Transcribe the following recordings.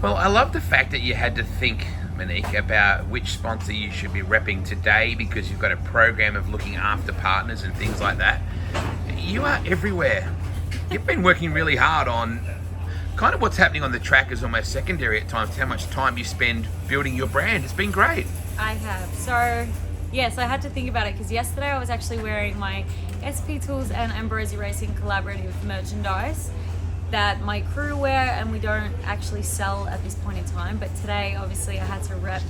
Well, I love the fact that you had to think, Monique, about which sponsor you should be repping today because you've got a program of looking after partners and things like that. You are everywhere. You've been working really hard on kind of what's happening on the track is almost secondary at times, how much time you spend building your brand. It's been great. I have. So, yes, I had to think about it because yesterday I was actually wearing my SP Tools and Ambruosi Racing collaborative merchandise that my crew wear and we don't actually sell at this point in time. But today, obviously, I had to rep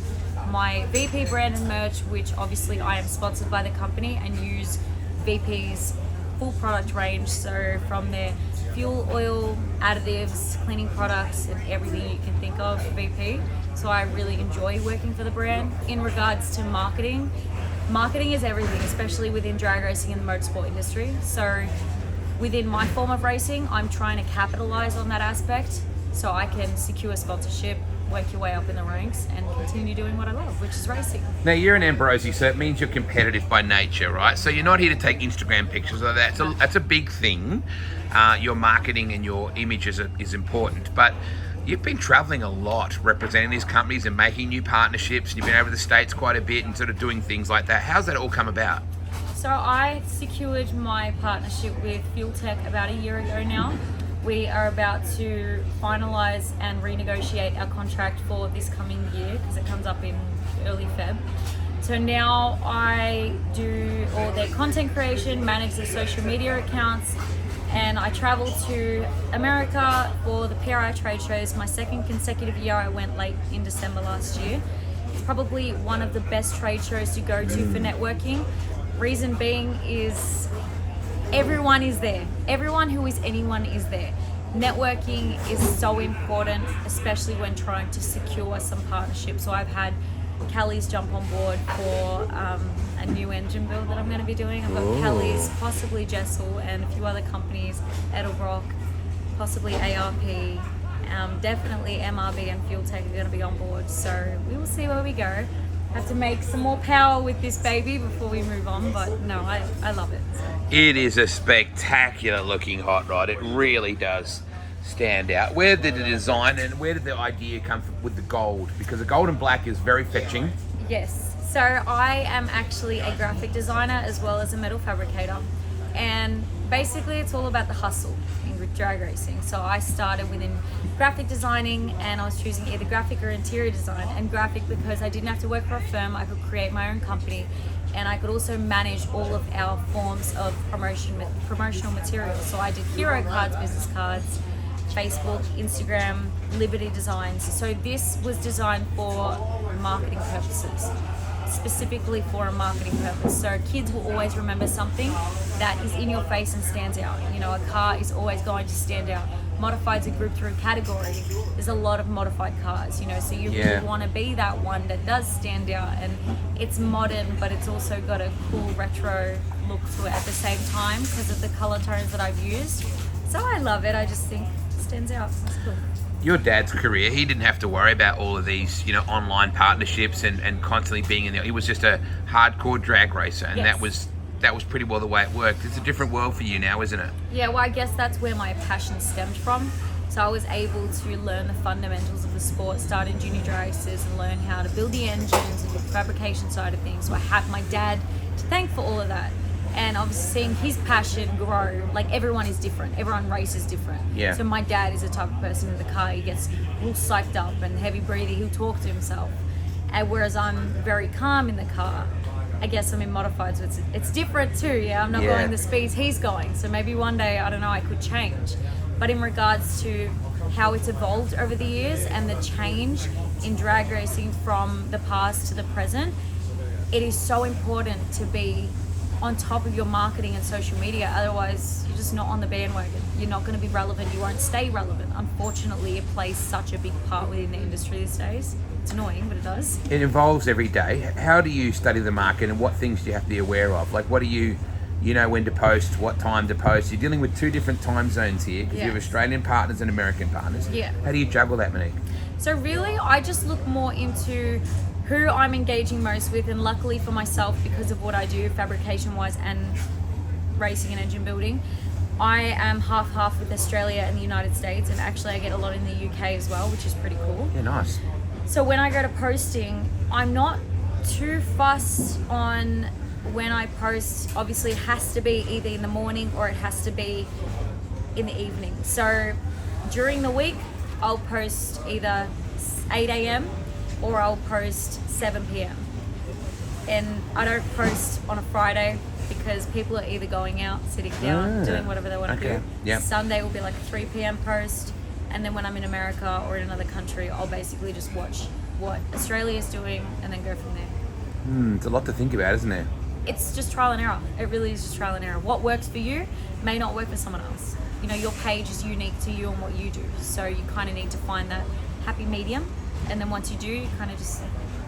my VP brand and merch, which obviously I am sponsored by the company and use VP's full product range. So from their fuel, oil, additives, cleaning products, and everything you can think of for VP. So I really enjoy working for the brand. In regards to marketing, marketing is everything, especially within drag racing and the motorsport industry. So within my form of racing, I'm trying to capitalize on that aspect so I can secure sponsorship, work your way up in the ranks, and continue doing what I love, which is racing. Now, you're an Ambruosi, so it means you're competitive by nature, right? So you're not here to take Instagram pictures of that. That's a big thing. Your marketing and your image is important. But you've been traveling a lot representing these companies and making new partnerships, and you've been over the States quite a bit and sort of doing things like that. How's that all come about? So I secured my partnership with Fuel Tech about a year ago now. We are about to finalise and renegotiate our contract for this coming year because it comes up in early Feb. So now I do all their content creation, manage their social media accounts, and I travel to America for the PRI trade shows. My second consecutive year, I went late in December last year. It's probably one of the best trade shows to go to for networking. Reason being is everyone is there. Everyone who is anyone is there. Networking is so important, especially when trying to secure some partnerships. So I've had Kelly's jump on board for a new engine build that I'm going to be doing. I've got Kelly's, possibly Jessel, and a few other companies, Edelbrock, possibly ARP, definitely MRB and Fuel Tech are going to be on board. So we will see where we go. Have to make some more power with this baby before we move on, but no, I love it. So. It is a spectacular looking hot rod. It really does stand out. Where did the design and where did the idea come from with the gold? Because the gold and black is very fetching. Yes, so I am actually a graphic designer as well as a metal fabricator, and basically it's all about the hustle in drag racing. So I started within graphic designing and I was choosing either graphic or interior design, and graphic because I didn't have to work for a firm, I could create my own company, and I could also manage all of our forms of promotional material. So I did hero cards, business cards, Facebook, Instagram, Liberty Designs. So this was designed for marketing purposes, specifically for a marketing purpose. So kids will always remember something that is in your face and stands out. You know, a car is always going to stand out. Modified's a group through category. There's a lot of modified cars, you know, so you really want to be that one that does stand out, and it's modern, but it's also got a cool retro look to it at the same time because of the color tones that I've used. So I love it. I just think it stands out. It's cool. Your dad's career, he didn't have to worry about all of these, you know, online partnerships and constantly being in there. He was just a hardcore drag racer, and that was pretty well the way it worked. It's a different world for you now, isn't it? Yeah, well, I guess that's where my passion stemmed from. So I was able to learn the fundamentals of the sport, start in junior drag races and learn how to build the engines and the fabrication side of things. So I have my dad to thank for all of that. And obviously seeing his passion grow, like everyone is different, everyone races different. Yeah. So my dad is the type of person in the car, he gets real psyched up and heavy breathing, he'll talk to himself. And whereas I'm very calm in the car, I guess I'm in modified, so it's different too, yeah? I'm not going the speeds he's going, so maybe one day, I don't know, I could change. But in regards to how it's evolved over the years and the change in drag racing from the past to the present, it is so important to be on top of your marketing and social media. Otherwise, you're just not on the bandwagon. You're not going to be relevant. You won't stay relevant. Unfortunately, it plays such a big part within the industry these days. It's annoying, but it does. It evolves every day. How do you study the market, and what things do you have to be aware of? Like, what do you know when to post, what time to post? You're dealing with two different time zones here because you have Australian partners and American partners. Yeah. How do you juggle that, Monique? So really, I just look more into who I'm engaging most with, and luckily for myself, because of what I do fabrication wise and racing and engine building, I am half with Australia and the United States, and actually I get a lot in the UK as well, which is pretty cool. Yeah, nice. So when I go to posting, I'm not too fussed on when I post. Obviously it has to be either in the morning or it has to be in the evening. So during the week, I'll post either 8 a.m. or I'll post 7 p.m. And I don't post on a Friday because people are either going out, sitting down, doing whatever they want to do. Yep. Sunday will be like a 3 p.m. post. And then when I'm in America or in another country, I'll basically just watch what Australia is doing and then go from there. It's a lot to think about, isn't it? It's just trial and error. It really is just trial and error. What works for you may not work for someone else. You know, your page is unique to you and what you do. So you kind of need to find that happy medium. And then once you do, you kind of just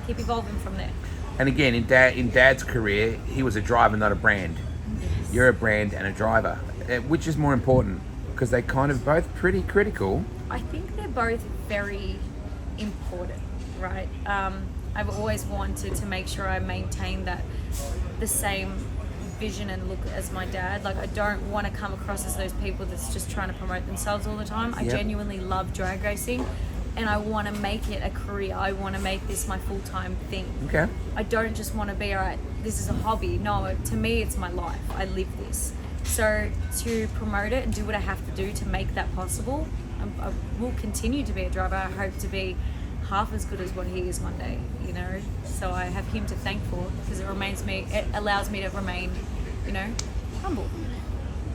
keep evolving from there. And again, in Dad's career, he was a driver, not a brand. Yes. You're a brand and a driver. Which is more important? Because they're kind of both pretty critical. I think they're both very important, right? I've always wanted to make sure I maintain the same vision and look as my dad. Like, I don't want to come across as those people that's just trying to promote themselves all the time. I genuinely love drag racing, and I want to make it a career. I want to make this my full-time thing. Okay. I don't just want to be, all right, this is a hobby. No, to me, it's my life. I live this. So to promote it and do what I have to do to make that possible, I will continue to be a driver. I hope to be half as good as what he is one day, you know. So I have him to thank for, because it allows me to remain, you know, humble.